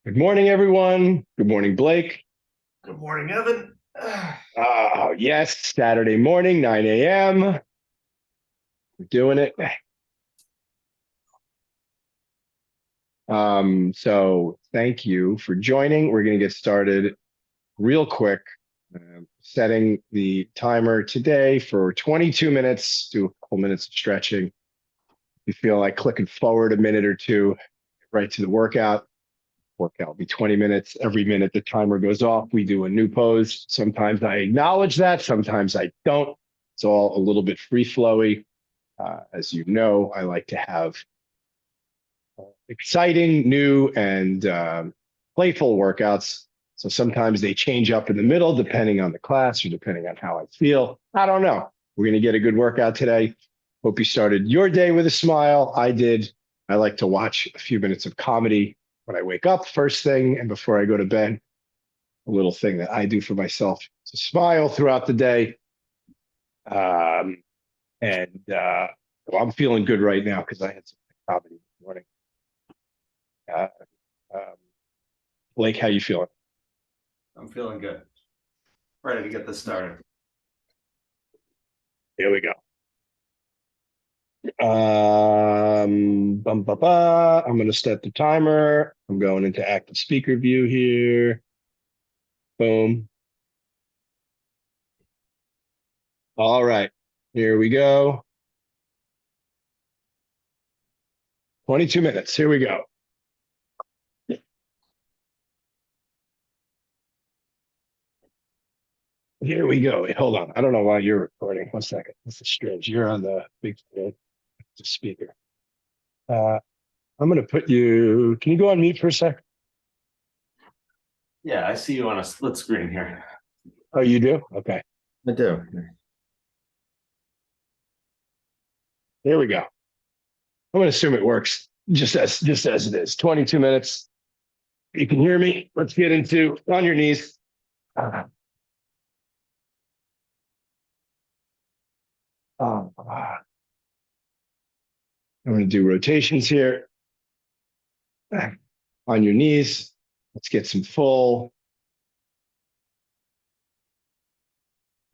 Good morning, everyone. Good morning, Blake. Good morning, Evan. Oh, yes, Saturday morning, 9 a.m. We're doing it. So thank you for joining. We're going to get started real quick. Setting the timer today for 22 minutes, do a couple minutes of stretching. If you feel like clicking forward a minute or two, right to the workout. Workout will be 20 minutes. Every minute the timer goes off, we do a new pose. Sometimes I acknowledge that, sometimes I don't. It's all a little bit free flowy. As you know, I like to have exciting, new, and playful workouts. So sometimes they change up in the middle, depending on the class or depending on how I feel. I don't know. We're going to get a good workout today. Hope you started your day with a smile. I did. I like to watch a few minutes of comedy when I wake up first thing and before I go to bed. A little thing that I do for myself to smile throughout the day. Well, I'm feeling good right now because I had some comedy this morning. Uh, um, Blake, how you feeling? I'm feeling good. Ready to get this started. Here we go. I'm going to set the timer. I'm going into active speaker view here. Boom. All right, here we go. 22 minutes. Here we go. Here we go. Wait, hold on. I don't know why you're recording. 1 second. This is strange. You're on the big speaker. I'm going to put you. Can you go on mute for a sec? Yeah, I see you on a split screen here. Oh, you do? Okay. I do. Here we go. I'm going to assume it works just as it is. 22 minutes. You can hear me. Let's get into on your knees. I'm going to do rotations here. On your knees. Let's get some full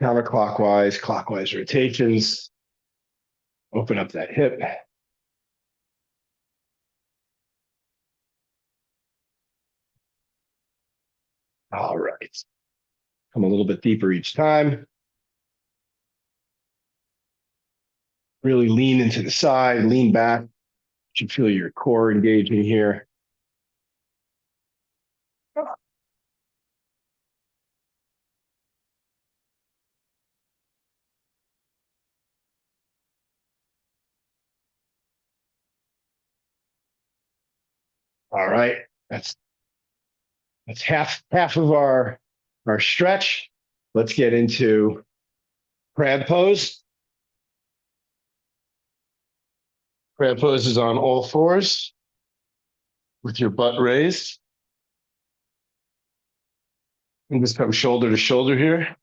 counterclockwise, clockwise rotations. Open up that hip. All right. Come a little bit deeper each time. Really lean into the side, lean back. You should feel your core engaging here. All right. That's half of our stretch. Let's get into crab pose. Crab pose is on all fours with your butt raised. And just come shoulder to shoulder here.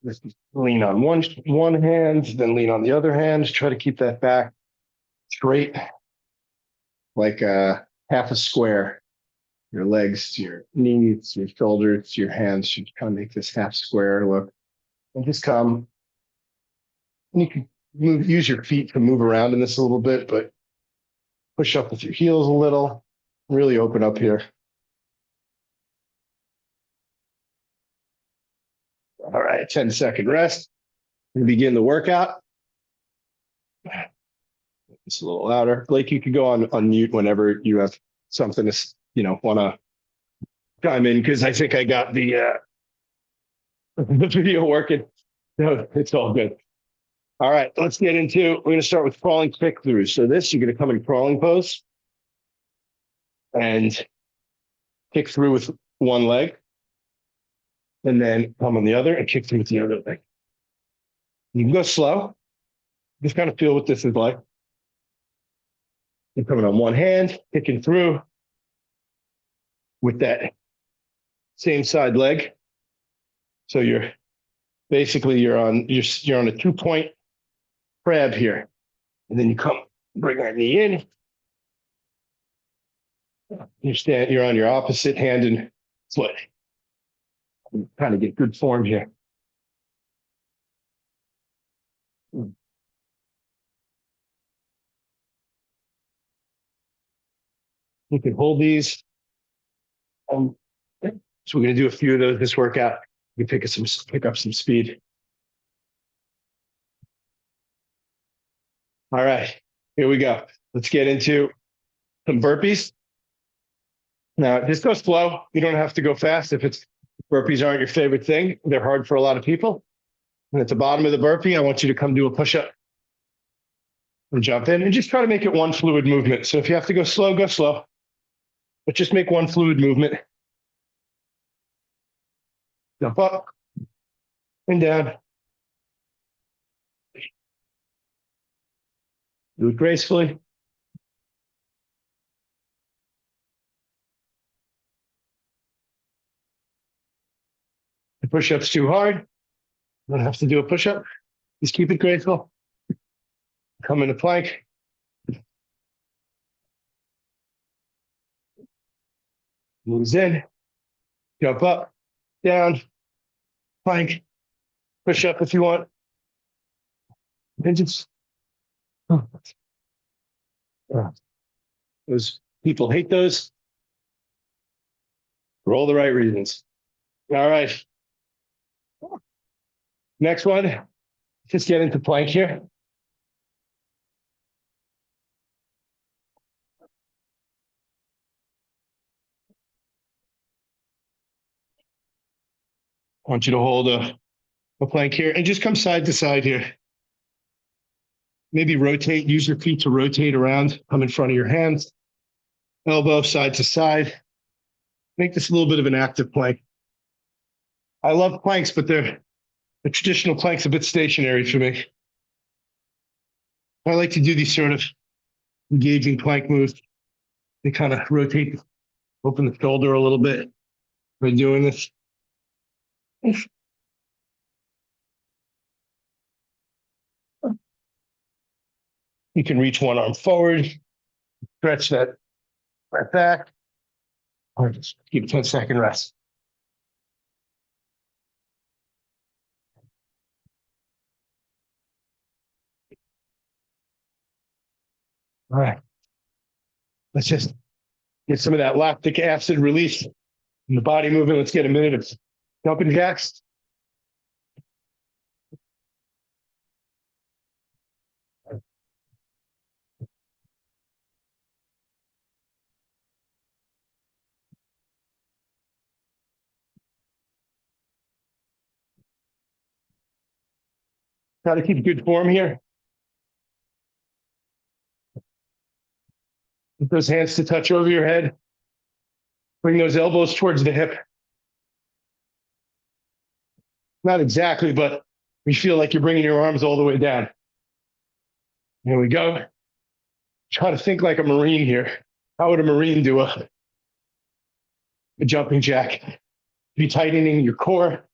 Just lean on one hand, then lean on the other hand. Try to keep that back straight, like half a square. Your legs to your knees, to your shoulders, to your hands should kind of make this half square look. And just come. And you can use your feet to move around in this a little bit, but push up with your heels a little. Really open up here. All right, 10-second rest. We begin the workout. It's a little louder. Blake, you could go on mute whenever you have something to, want to chime in, because I think I got the the video working. No, it's all good. All right, let's get into, we're going to start with crawling kick throughs. So this, you're going to come in crawling pose and kick through with one leg, and then come on the other and kick through with the other leg. You can go slow. Just kind of feel what this is like. You're coming on one hand, kicking through with that same side leg. So you're basically you're on a 2-point crab here. And then you come, bring that knee in. You're on your opposite hand and foot. Kind of get good form here. You can hold these. So we're going to do a few of those this workout. You can pick up some speed. All right, here we go. Let's get into some burpees. Now, just go slow. You don't have to go fast. If burpees aren't your favorite thing, they're hard for a lot of people. And at the bottom of the burpee, I want you to come do a push-up and jump in and just try to make it one fluid movement. So if you have to go slow, but just make one fluid movement. Jump up and down. Do it gracefully. The push-up's too hard. You don't have to do a push-up. Just keep it graceful. Come into plank. Moves in. Jump up, down, plank, push up if you want. And just those people hate those for all the right reasons. All right. Next one, just get into plank here. I want you to hold a plank here and just come side to side here. Maybe rotate, use your feet to rotate around, come in front of your hands, elbow side to side. Make this a little bit of an active plank. I love planks, but the traditional plank's a bit stationary for me. I like to do these sort of engaging plank moves. They kind of rotate, open the shoulder a little bit by doing this. You can reach one arm forward, stretch that right back, or just keep a 10-second rest. All right. Let's just get some of that lactic acid release in the body moving. Let's get a minute of jumping jacks. Try to keep good form here. Get those hands to touch over your head. Bring those elbows towards the hip. Not exactly, but we feel like you're bringing your arms all the way down. Here we go. Try to think like a Marine here. How would a Marine do a jumping jack? Be tightening your core.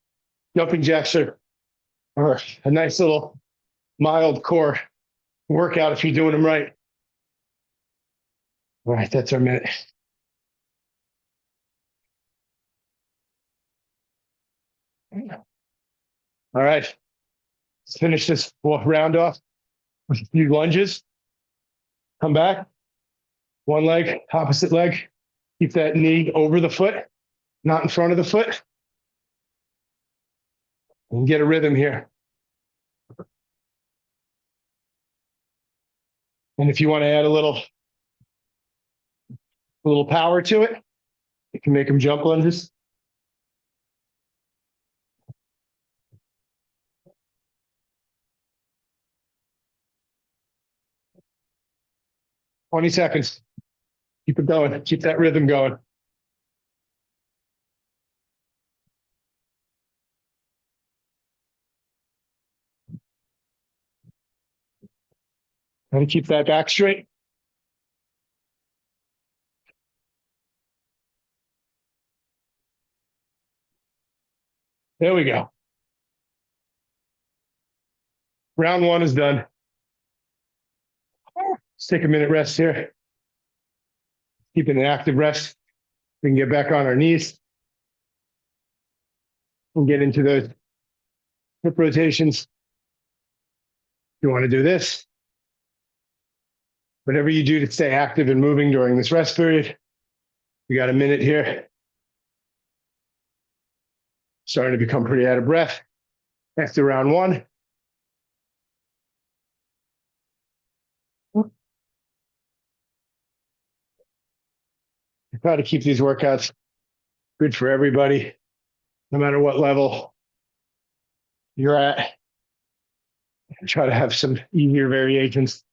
Jumping jacks are a nice little mild core workout if you're doing them right. All right, that's our minute. All right, let's finish this round off with a few lunges. Come back, one leg, opposite leg. Keep that knee over the foot, not in front of the foot. And get a rhythm here. And if you want to add a little power to it, you can make them jump lunges. Twenty seconds. Keep it going. Keep that rhythm going. Try to keep that back straight. There we go. Round one is done. Let's take a minute rest here. Keeping an active rest. We can get back on our knees and get into those hip rotations. You want to do this. Whatever you do to stay active and moving during this rest period. We got a minute here. Starting to become pretty out of breath after round one. Try to keep these workouts good for everybody, no matter what level you're at. Try to have some easier variations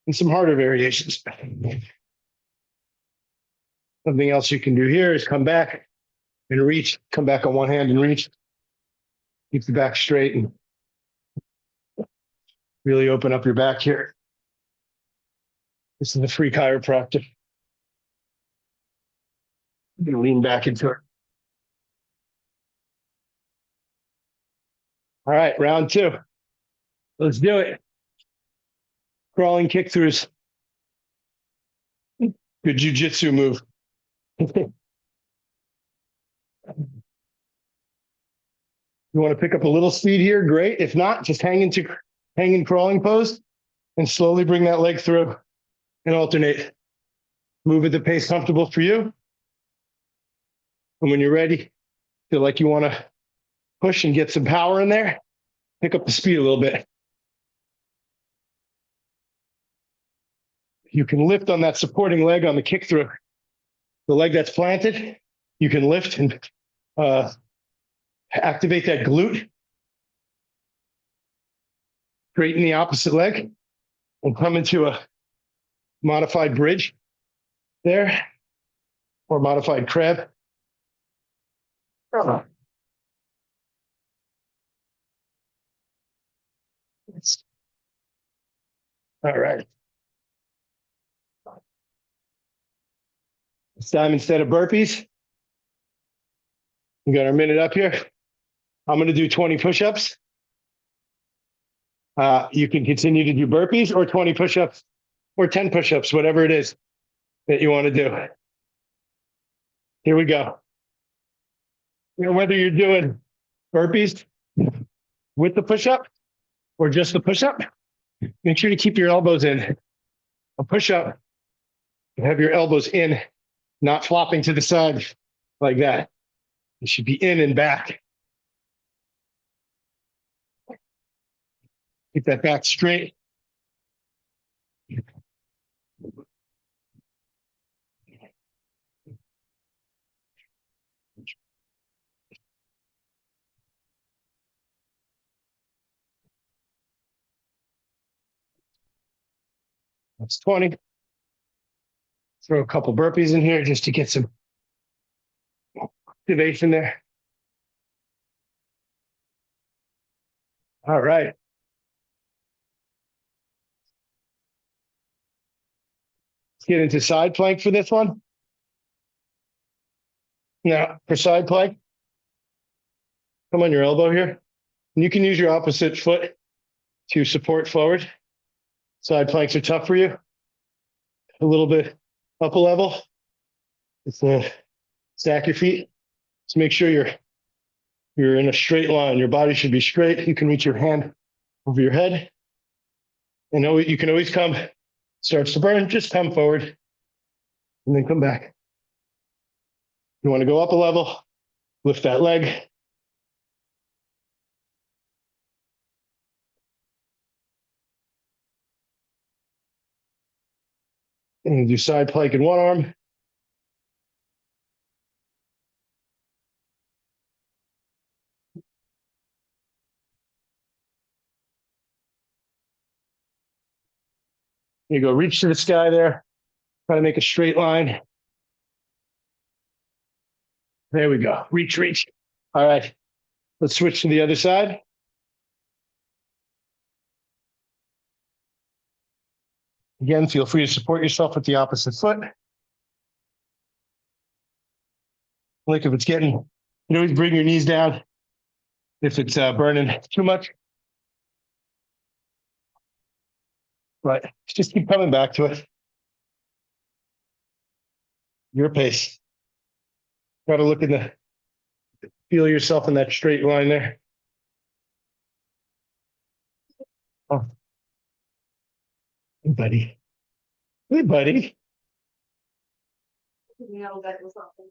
and some harder variations. Something else you can do here is come back and reach, come back on one hand and reach. Keep the back straight and really open up your back here. This is the free chiropractor. You're gonna lean back into it. All right, round two. Let's do it. Crawling kick throughs. Good jiu-jitsu move. You want to pick up a little speed here? Great. If not, just hang in crawling pose and slowly bring that leg through and alternate. Move at the pace comfortable for you. And when you're ready, feel like you want to push and get some power in there, pick up the speed a little bit. You can lift on that supporting leg on the kick through. The leg that's planted, you can lift and activate that glute. Straighten the opposite leg and come into a modified bridge there, or modified crab. All right. This time, instead of burpees, we got our minute up here. I'm going to do 20 push-ups. You can continue to do burpees or 20 push-ups or 10 push-ups, whatever it is that you want to do. Here we go. You know, whether you're doing burpees with the push-up or just the push-up, make sure to keep your elbows in. A push-up, you have your elbows in, not flopping to the side like that. You should be in and back. Keep that back straight. That's 20. Throw a couple burpees in here just to get some activation there. All right. Let's get into side plank for this one. Now, for side plank, come on your elbow here. And you can use your opposite foot to support forward. Side planks are tough for you. A little bit up a level. It's stack your feet. Just make sure you're in a straight line. Your body should be straight. You can reach your hand over your head. And you can always come. Starts to burn, just come forward and then come back. You want to go up a level, lift that leg. And do side plank in one arm. You go reach to the sky there. Try to make a straight line. There we go. Reach, reach. All right. Let's switch to the other side. Again, feel free to support yourself with the opposite foot. Like if it's getting You always bring your knees down if it's burning too much. But just keep coming back to it. Your pace. Try to look in the, feel yourself in that straight line there. Oh. Hey, buddy. Hey, buddy. That was something.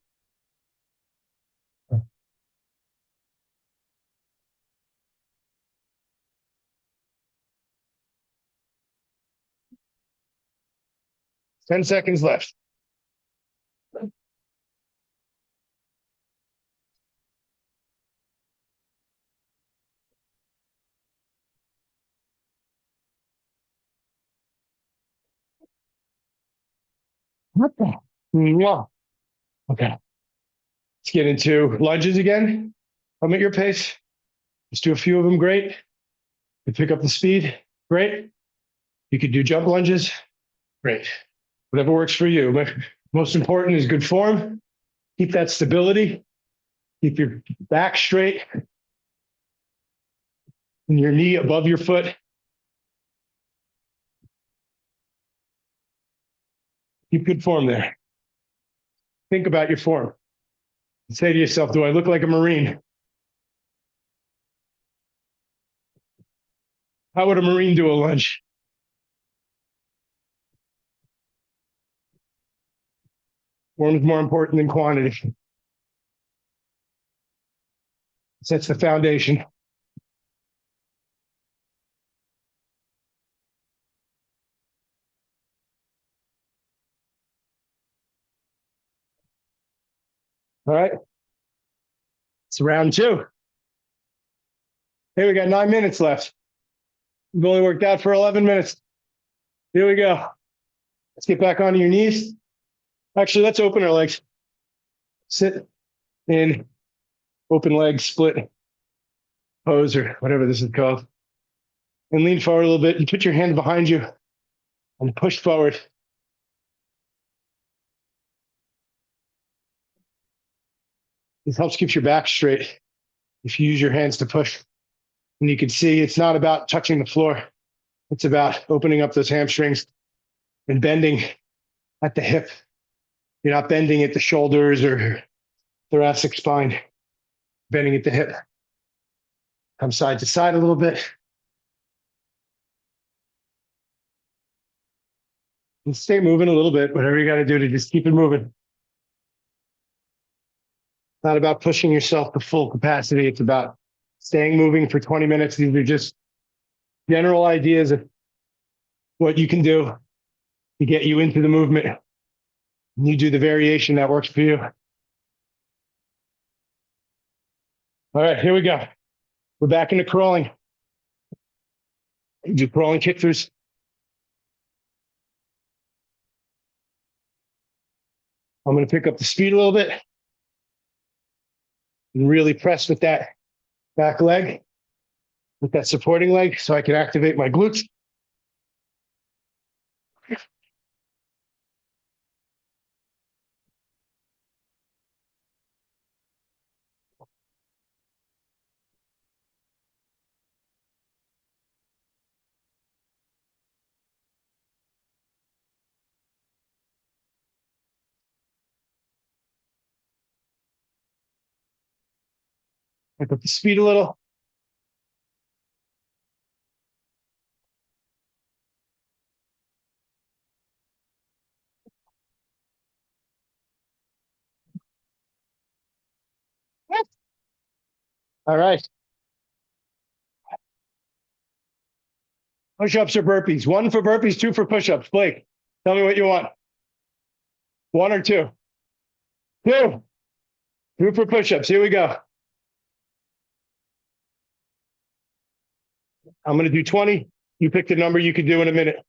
10 seconds left. What the? Mwah. Okay. Let's get into lunges again. I'm at your pace. Let's do a few of them. Great. You pick up the speed. Great. You could do jump lunges. Great. Whatever works for you. Most important is good form. Keep that stability. Keep your back straight and your knee above your foot. Keep good form there. Think about your form. Say to yourself, do I look like a Marine? How would a Marine do a lunge? Form is more important than quantity. Sets the foundation. All right. It's round two. Hey, we got 9 minutes left. We've only worked out for 11 minutes. Here we go. Let's get back onto your knees. Actually, let's open our legs. Sit in open leg split pose or whatever this is called. And lean forward a little bit. You put your hands behind you and push forward. This helps keep your back straight if you use your hands to push. And you can see it's not about touching the floor. It's about opening up those hamstrings and bending at the hip. You're not bending at the shoulders or thoracic spine, bending at the hip. Come side to side a little bit. And stay moving a little bit, whatever you got to do to just keep it moving. Not about pushing yourself to full capacity. It's about staying moving for 20 minutes. These are just general ideas of what you can do to get you into the movement. And you do the variation that works for you. All right, here we go. We're back into crawling. Do crawling kick throughs. I'm going to pick up the speed a little bit and really press with that back leg, with that supporting leg, so I can activate my glutes. Pick up the speed a little. All right. Push-ups or burpees? One for burpees, two for push-ups. Blake, tell me what you want. One or two? Two. Two for push-ups. Here we go. I'm going to do 20. You pick the number you could do in a minute.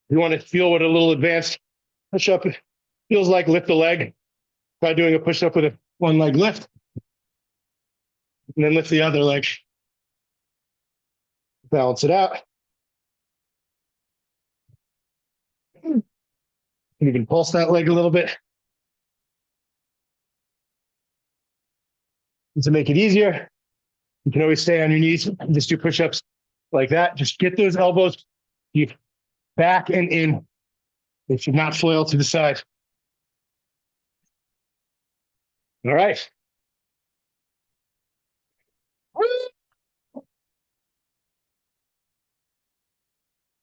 You want to feel what a little advanced push-up feels like. Lift the leg. Try doing a push-up with a one leg lift. And then lift the other leg. Balance it out. You can pulse that leg a little bit. And to make it easier, you can always stay on your knees and just do push-ups like that. Just get those elbows back and in. They should not flail to the side. All right.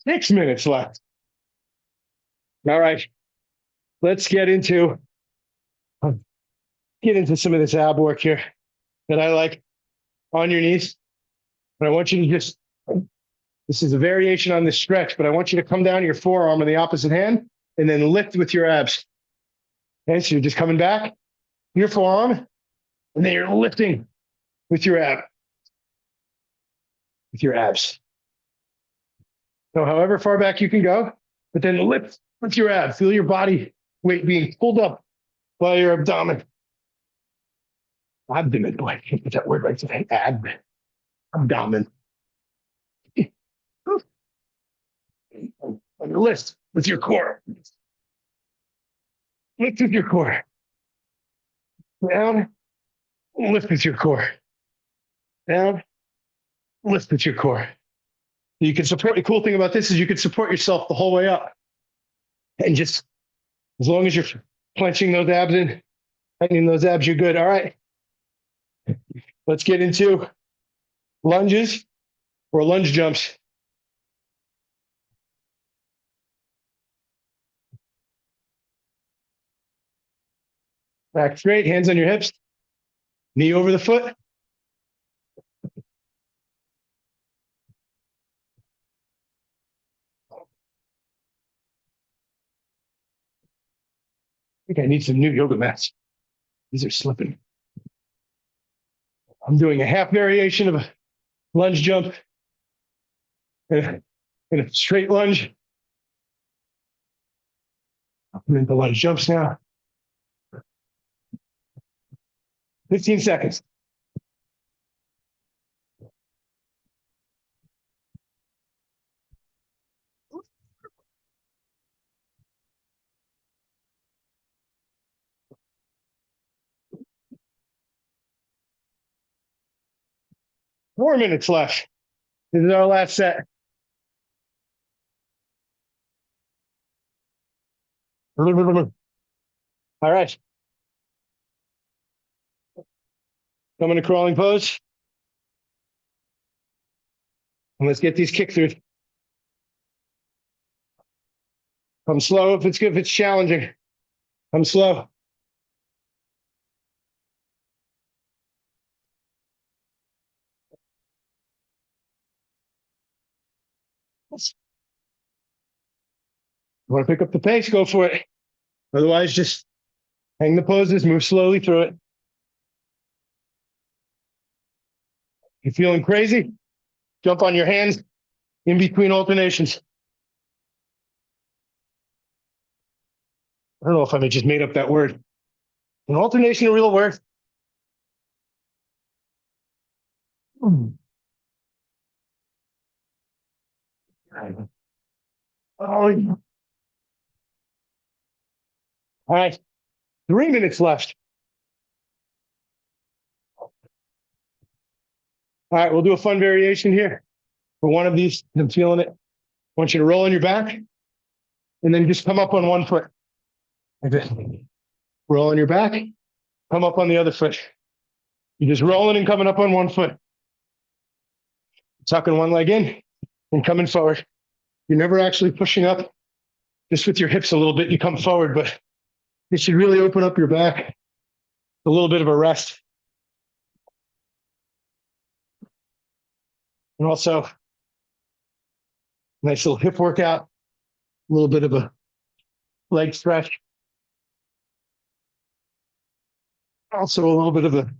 6 minutes left. All right. Let's get into some of this ab work here that I like on your knees. But I want you to just, this is a variation on this stretch, but I want you to come down your forearm on the opposite hand and then lift with your abs. Okay, so you're just coming back, your forearm, and then you're lifting with your abs. So however far back you can go, but then lift with your abs. Feel your body weight being pulled up by your abdomen. Abdomen, boy, I can't get that word right today. Abdomen. On your lift with your core. Lift with your core. Down, lift with your core. Down, lift with your core. You can support, the cool thing about this is you can support yourself the whole way up. And just, as long as you're clenching those abs in, tightening those abs, you're good. All right. Let's get into lunges or lunge jumps. Back straight, hands on your hips, knee over the foot. I think I need some new yoga mats. These are slipping. I'm doing a half variation of a lunge jump and a straight lunge. I'm into lunge jumps now. 15 seconds. Four minutes left. This is our last set. All right. Come in a crawling pose. And let's get these kick throughs. Come slow if it's good, if it's challenging. Come slow. You want to pick up the pace, go for it. Otherwise, just hang the poses, move slowly through it. You feeling crazy? Jump on your hands in between alternations. I don't know if I just made up that word. An alternation a real word? Oh, yeah. All right, 3 minutes left. All right, we'll do a fun variation here for one of these. I'm feeling it. I want you to roll on your back and then just come up on one foot. Like this. Roll on your back, come up on the other foot. You're just rolling and coming up on one foot. Tucking one leg in and coming forward. You're never actually pushing up. Just with your hips a little bit, you come forward, but it should really open up your back. A little bit of a rest. And also, nice little hip workout, a little bit of a leg stretch. Also, a little bit of a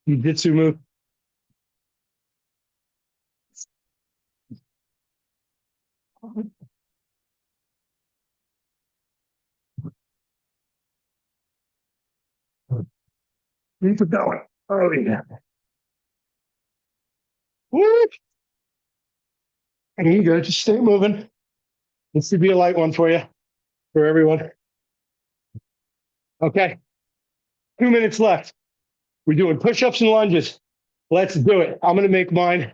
jiu-jitsu move. Keep it going. Oh, yeah. Woo! And you go, just stay moving. This should be a light one for you, for everyone. Okay. 2 minutes left. We're doing push-ups and lunges. Let's do it. I'm going to make mine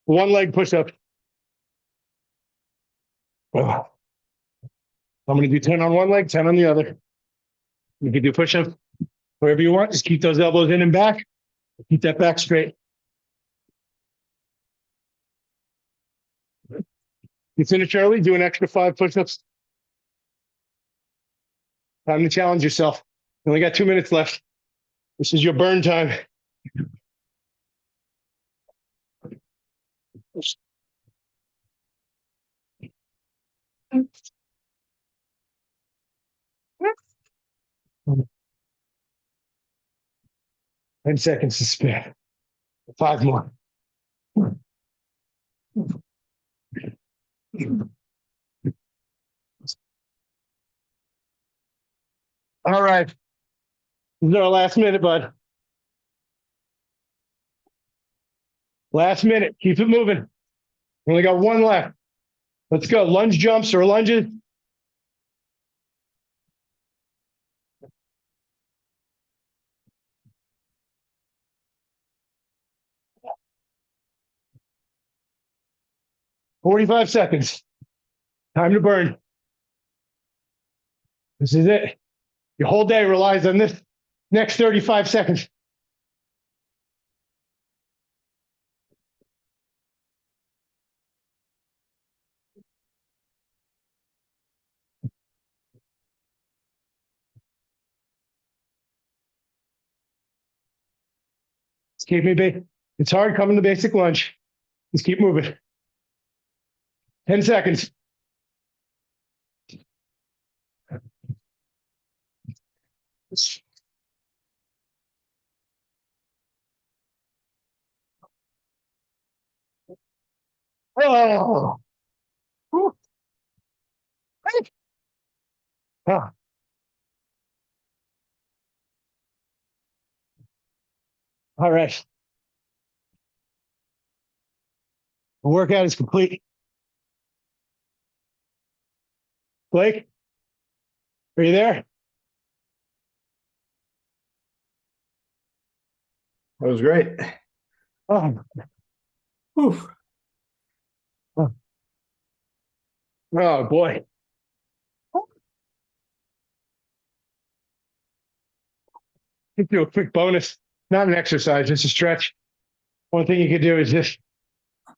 one leg push-up. Oh. I'm going to do 10 on one leg, 10 on the other. You can do push-ups wherever you want. Just keep those elbows in and back. Keep that back straight. You finish early, do an extra 5 push-ups. Time to challenge yourself. You only got 2 minutes left. This is your burn time. Ten seconds to spare. 5 more. All right. This is our last minute, bud. Last minute. Keep it moving. We only got 1 left. Let's go. Lunge jumps or lunges. "45 seconds. Time to burn. This is it. Your whole day relies on this next 35 seconds. Just keep me big. It's hard coming to basic lunge. Just keep moving. 10 seconds. Oh. Whew. Ah. All right. The workout is complete. Blake, are you there? That was great. Oh. Whew. Oh boy. Let's do a quick bonus. Not an exercise, just a stretch. One thing you could do is just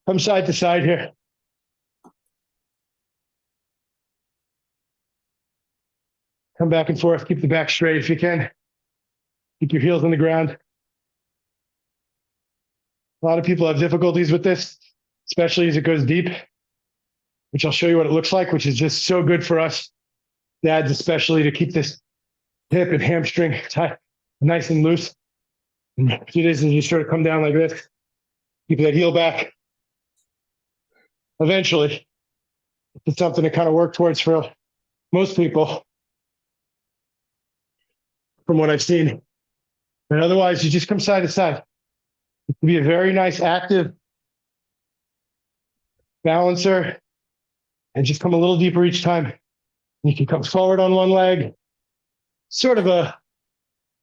come side to side here. Come back and forth. Keep the back straight if you can. Keep your heels on the ground. A lot of people have difficulties with this, especially as it goes deep, which I'll show you what it looks like, which is just so good for us dads, especially to keep this hip and hamstring tight, nice and loose. And what it is you sort of come down like this, keep that heel back. Eventually, it's something to kind of work towards for most people, from what I've seen. But otherwise, you just come side to side. It can be a very nice active balancer and just come a little deeper each time. You can come forward on one leg, sort of a,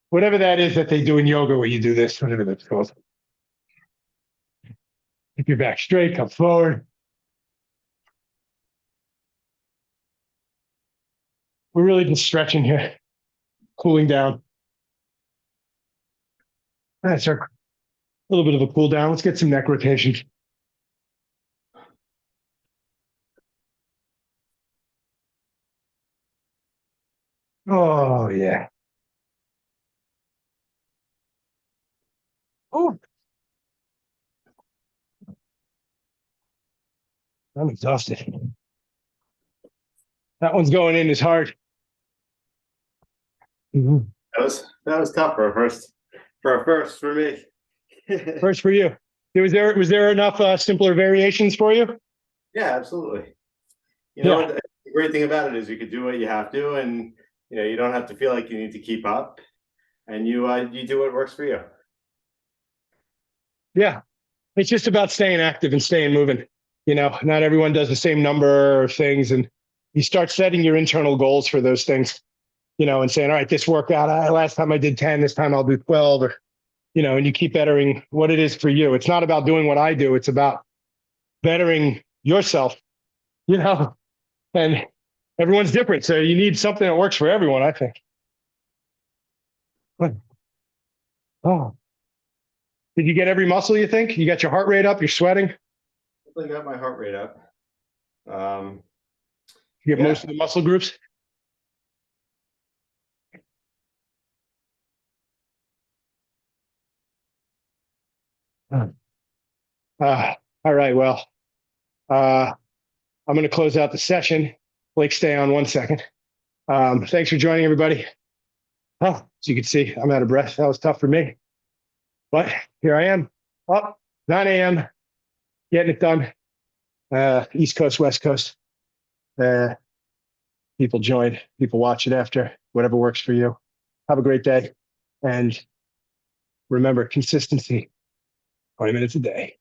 whatever that is that they do in yoga where you do this, whatever that's called. Keep your back straight, come forward. We're really just stretching here, cooling down. That's our little bit of a cool down. Let's get some neck rotations. Oh, yeah. Oh, I'm exhausted. That one's going in as hard. Mm-hmm. That was tough for a first for me. First for you. Was there enough simpler variations for you? Yeah, absolutely. The great thing about it is you could do what you have to, and you don't have to feel like you need to keep up, and you do what works for you. Yeah. It's just about staying active and staying moving. not everyone does the same number of things. And you start setting your internal goals for those things, and saying, all right, this workout, last time I did 10, this time I'll do 12, or, and you keep bettering what it is for you. It's not about doing what I do. It's about bettering yourself, and everyone's different. So you need something that works for everyone, I think. Oh, did you get every muscle, you think? You got your heart rate up? You're sweating? I got my heart rate up. You get most of the muscle groups? All right. Well, I'm going to close out the session. Blake, stay on 1 second. Thanks for joining, everybody. Oh, as you can see, I'm out of breath. That was tough for me. But here I am, up 9 a.m., getting it done. East Coast, West Coast. People join, people watch it after, whatever works for you. Have a great day. And remember, consistency, 20 minutes a day.